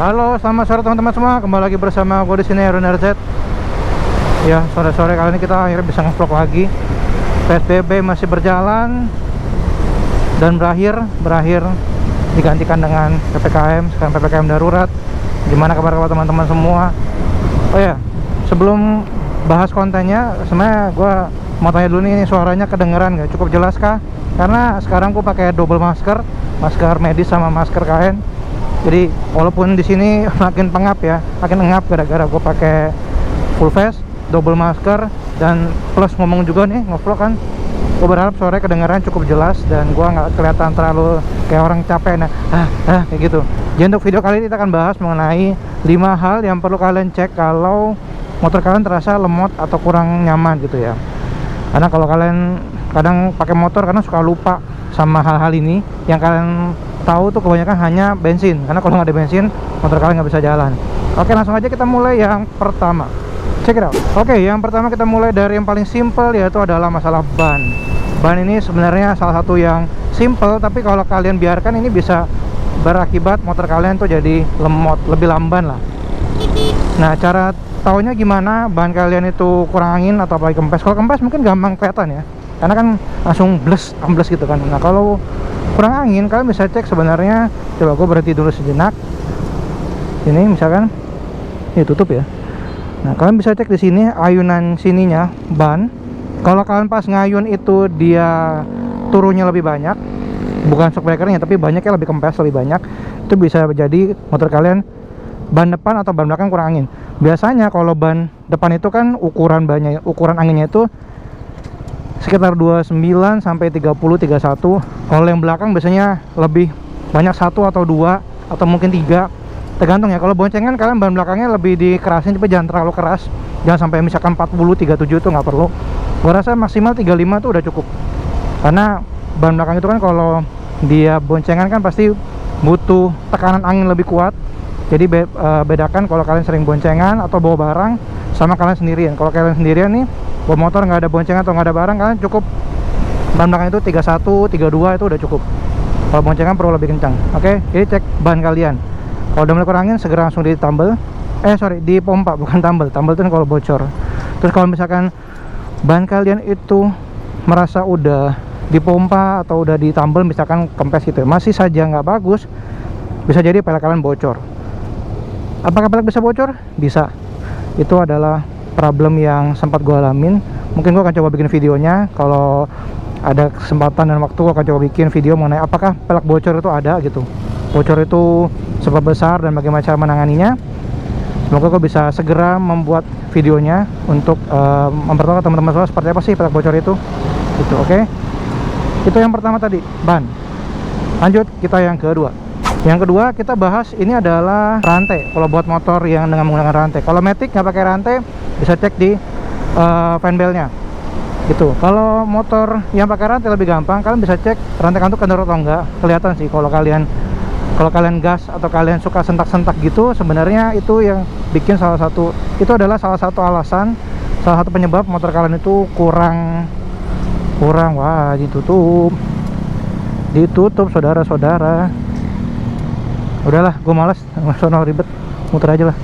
Halo, selamat sore teman-teman semua. Kembali lagi bersama gue di sini, Aaron RZ. Ya, sore-sore kali ini kita akhirnya bisa nge-vlog lagi. PSBB masih berjalan dan berakhir digantikan dengan PPKM. Sekarang PPKM darurat. Gimana kabar teman-teman semua? Oh ya, sebelum bahas kontennya, sebenarnya gue mau tanya dulu nih, suaranya kedengeran nggak? Cukup jelas kah? Karena sekarang gue pakai double masker medis sama masker kain. Jadi walaupun di sini makin pengap ya, makin engap gara-gara gue pakai full face, double masker, dan plus ngomong juga nih, ngevlog kan. Gue berharap suaranya kedengaran cukup jelas dan gue nggak kelihatan terlalu kayak orang capek, kayak gitu. Jadi untuk video kali ini kita akan bahas mengenai 5 hal yang perlu kalian cek kalau motor kalian terasa lemot atau kurang nyaman gitu ya. Karena kalau kalian kadang pakai motor karena suka lupa sama hal-hal ini, yang kalian tahu tuh kebanyakan hanya bensin, karena kalau nggak ada bensin motor kalian nggak bisa jalan. Oke, langsung aja kita mulai yang pertama. Check it out. Oke, yang pertama kita mulai dari yang paling simple, yaitu adalah masalah ban. Ban ini sebenarnya salah satu yang simple, tapi kalau kalian biarkan ini bisa berakibat motor kalian tuh jadi lemot, lebih lamban lah. Nah, cara taunya gimana ban kalian itu kurang angin atau apalagi kempes? Kalau kempes mungkin gampang kelihatan ya, karena kan langsung ambles gitu kan. Nah, kalau kurang angin kalian bisa cek sebenarnya. Coba gue berhenti dulu sejenak. Ini misalkan ini tutup ya. Nah, kalian bisa cek di sini ayunan sininya ban. Kalau kalian pas ngayun itu dia turunnya lebih banyak, bukan shock breakernya tapi banyaknya lebih kempes, lebih banyak, itu bisa jadi motor kalian ban depan atau ban belakang kurang angin. Biasanya kalau ban depan itu kan ukuran anginnya itu sekitar 29 sampai 30 31. Kalau yang belakang biasanya lebih banyak, 1 atau 2 atau mungkin 3, tergantung ya. Kalau boncengan kalian ban belakangnya lebih dikerasin, tapi jangan terlalu keras, jangan sampai misalkan 40 37 itu nggak perlu. Gua rasa maksimal 35 itu udah cukup, karena ban belakang itu kan kalau dia boncengan kan pasti butuh tekanan angin lebih kuat. Jadi bedakan kalau kalian sering boncengan atau bawa barang sama kalian sendirian. Kalau kalian sendirian nih bawa motor nggak ada boncengan atau nggak ada barang, kalian cukup ban belakang itu 31 32 itu udah cukup. Kalau boncengan perlu lebih kencang. Oke, jadi cek ban kalian. Kalau udah mulai kurang angin, segera langsung ditambal, dipompa, bukan tambal itu kan kalau bocor. Terus kalau misalkan ban kalian itu merasa udah dipompa atau udah ditambal, misalkan kempes gitu, masih saja nggak bagus, bisa jadi pelek kalian bocor. Apakah pelek bisa bocor? Bisa. Itu adalah problem yang sempat gue alamin. Mungkin gue akan coba bikin videonya. Kalau ada kesempatan dan waktu, gue akan coba bikin video mengenai apakah pelek bocor itu ada gitu. Bocor itu sebab besar dan bagaimana cara menanganinya. Semoga gue bisa segera membuat videonya untuk mempertahankan teman-teman semua seperti apa sih pelek bocor itu gitu. Oke, itu yang pertama tadi, ban. Lanjut kita yang kedua. Yang kedua kita bahas ini adalah rantai. Kalau buat motor yang dengan menggunakan rantai, kalau Matic nggak pakai rantai, bisa cek di fan belnya gitu. Kalau motor yang pakai rantai lebih gampang, kalian bisa cek rantai kantuk kendor atau enggak. Kelihatan sih kalau kalian gas atau kalian suka sentak-sentak gitu, sebenarnya itu yang bikin itu adalah salah satu alasan, salah satu penyebab motor kalian itu kurang. Wah, ditutup saudara-saudara. Udahlah, gue males sono ribet, muter aja lah.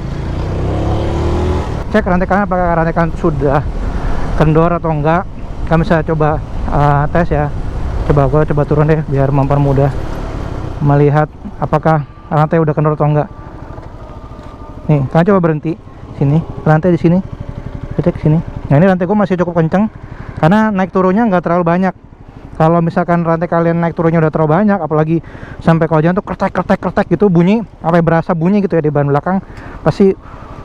Cek rantai kalian apakah rantai kalian sudah kendor atau enggak. Kalian bisa coba tes ya. Gue coba turun deh biar mempermudah melihat apakah rantai udah kendor atau enggak. Nih, kalian coba berhenti sini, rantai di sini, cek sini. Nah, ini rantai gue masih cukup kenceng karena naik turunnya nggak terlalu banyak. Kalau misalkan rantai kalian naik turunnya udah terlalu banyak, apalagi sampai kalau jalan tuh kertek gitu bunyi, berasa bunyi gitu ya di ban belakang, pasti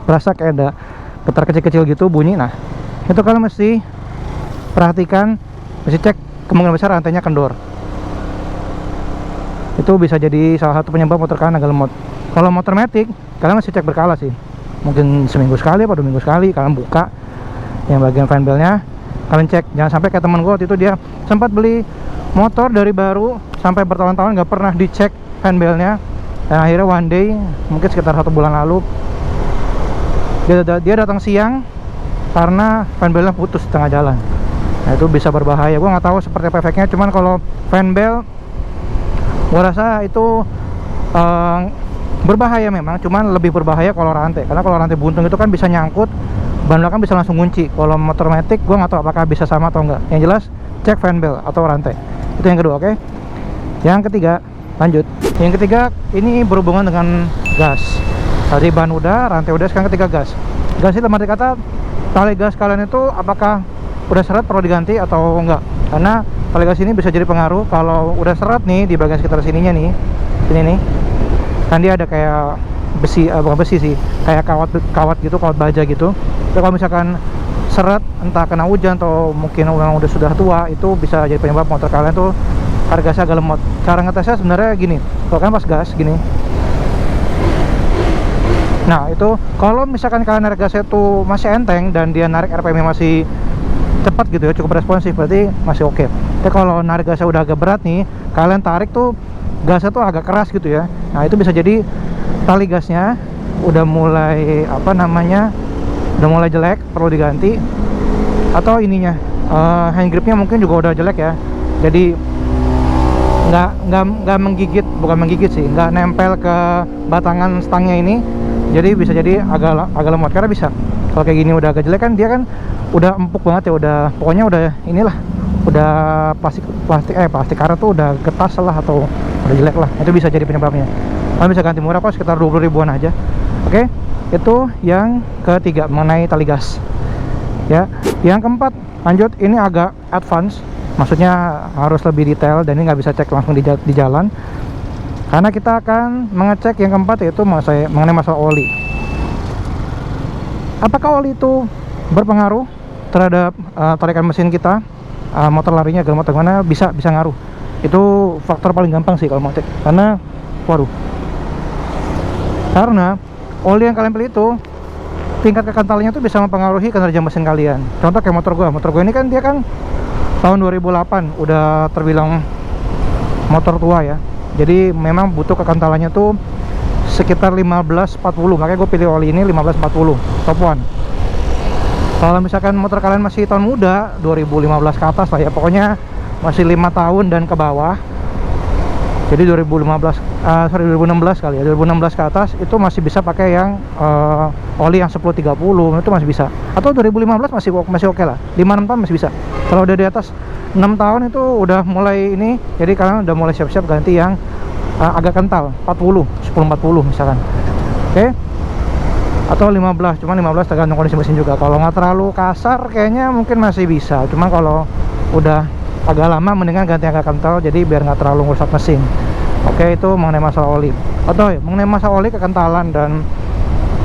berasa kayak ada getar kecil-kecil gitu bunyi. Nah, itu kalian mesti perhatikan, mesti cek kemungkinan besar rantainya kendor. Itu bisa jadi salah satu penyebab motor kalian agak lemot. Kalau motor Matic, kalian mesti cek berkala sih. Mungkin seminggu sekali atau 2 minggu sekali kalian buka yang bagian fan belnya, kalian cek. Jangan sampai kayak temen gue waktu itu, dia sempat beli motor dari baru sampai bertahun-tahun nggak pernah dicek fan belnya, dan akhirnya one day, mungkin sekitar 1 bulan lalu, dia datang siang karena fan belnya putus tengah jalan. Nah, itu bisa berbahaya. Gue nggak tahu seperti apa efeknya, cuman kalau fan bel gue rasa itu berbahaya memang, cuman lebih berbahaya kalau rantai, karena kalau rantai buntung itu kan bisa nyangkut, ban belakang bisa langsung kunci. Kalau motor matic gue nggak tahu apakah bisa sama atau enggak. Yang jelas cek fan belt atau rantai. Itu yang kedua. Oke. Yang ketiga, lanjut. Yang ketiga ini berhubungan dengan gas. Tadi ban udah, rantai udah, sekarang ketiga gas. Gas itu dalam arti kata tali gas kalian itu apakah udah seret perlu diganti atau enggak, karena tali gas ini bisa jadi pengaruh. Kalau udah seret nih di bagian sekitar sininya nih, sini nih kan dia ada kayak besi, bukan besi sih, kayak kawat gitu, kawat baja gitu. Tapi kalau misalkan seret entah kena hujan atau mungkin orang udah sudah tua, itu bisa jadi penyebab motor kalian tuh gasnya agak lemot. Cara ngetesnya sebenarnya gini, kalau kan pas gas gini, nah itu kalau misalkan kalian narik gasnya tuh masih enteng dan dia narik RPM-nya masih cepat gitu ya, cukup responsif, berarti masih oke. Tapi kalau narik gasnya udah agak berat nih, kalian tarik tuh gasnya tuh agak keras gitu ya, nah itu bisa jadi tali gasnya udah mulai apa namanya, udah mulai jelek, perlu diganti. Atau ininya hand gripnya mungkin juga udah jelek ya, jadi nggak menggigit, bukan menggigit sih, nggak nempel ke batangan stangnya ini, jadi bisa jadi agak lemot. Karena bisa kalau kayak gini udah agak jelek kan, dia kan udah empuk banget ya, udah pokoknya udah inilah, udah plastik karet tuh udah getas lah atau udah jelek lah, itu bisa jadi penyebabnya. Kalian bisa ganti murah kok, sekitar 20 ribuan aja. Oke, itu yang ketiga mengenai tali gas ya. Yang keempat, lanjut, ini agak advance, maksudnya harus lebih detail dan ini nggak bisa cek langsung di jalan, karena kita akan mengecek yang keempat, yaitu mengenai masalah oli. Apakah oli itu berpengaruh terhadap tarikan mesin kita, motor larinya agar motor mana? Bisa ngaruh. Itu faktor paling gampang sih kalau mau cek, karena oli yang kalian pilih itu tingkat kekentalnya tuh bisa mempengaruhi kinerja mesin kalian. Contoh kayak motor gue ini kan, dia kan tahun 2008, udah terbilang motor tua ya, jadi memang butuh kekentalannya tuh sekitar 1540, makanya gue pilih oli ini 1540 top one. Kalau misalkan motor kalian masih tahun muda, 2015 ke atas lah ya, pokoknya masih 5 tahun dan ke bawah, jadi 2016 kali ya, 2016 ke atas itu masih bisa pakai yang oli yang 1030, itu masih bisa. Atau 2015 masih oke lah, 5-6 tahun masih bisa. Kalau udah di atas 6 tahun itu udah mulai ini, jadi kalian udah mulai siap-siap ganti yang agak kental, 1040 misalkan. Oke. Atau 15, cuman 15 tergantung kondisi mesin juga. Kalau nggak terlalu kasar kayaknya mungkin masih bisa, cuman kalau udah agak lama mendingan ganti agak kental, jadi biar nggak terlalu merusak mesin. Oke, itu mengenai masalah oli. Atau ya, mengenai masalah oli, kekentalan, dan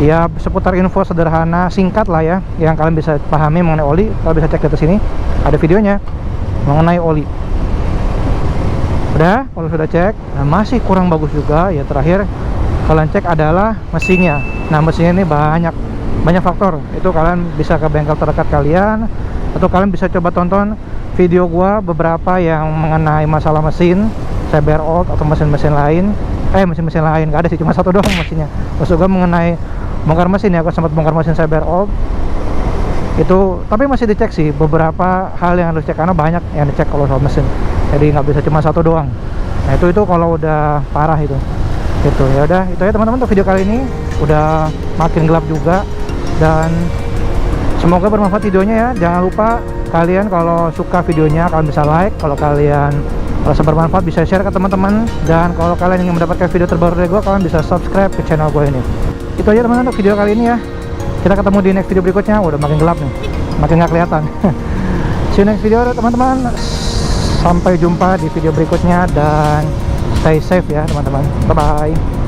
ya seputar info sederhana singkat lah ya yang kalian bisa pahami mengenai oli. Kalian bisa cek di atas sini, ada videonya mengenai oli. Udah, kalau sudah cek masih kurang bagus juga ya, terakhir kalian cek adalah mesinnya. Nah, mesinnya ini banyak faktor. Itu kalian bisa ke bengkel terdekat kalian, atau kalian bisa coba tonton video gua beberapa yang mengenai masalah mesin CBR old atau mesin-mesin lain. Mesin-mesin lain nggak ada sih, cuma satu doang mesinnya. Maksud gua mengenai bongkar mesin ya, aku sempat bongkar mesin CBR old itu, tapi masih dicek sih beberapa hal yang harus cek, karena banyak yang dicek kalau soal mesin, jadi nggak bisa cuma satu doang. Nah, itu kalau udah parah itu gitu. Ya udah, itu ya teman-teman untuk video kali ini, udah makin gelap juga, dan semoga bermanfaat videonya ya. Jangan lupa kalian kalau suka videonya kalian bisa like, kalau kalian merasa bermanfaat bisa share ke teman-teman, dan kalau kalian ingin mendapatkan video terbaru dari gue, kalian bisa subscribe ke channel gue ini. Itu aja teman-teman untuk video kali ini ya. Kita ketemu di next video berikutnya. Udah makin gelap nih, makin nggak kelihatan. See you next video teman-teman. Sampai jumpa di video berikutnya, dan stay safe ya teman-teman. Bye bye.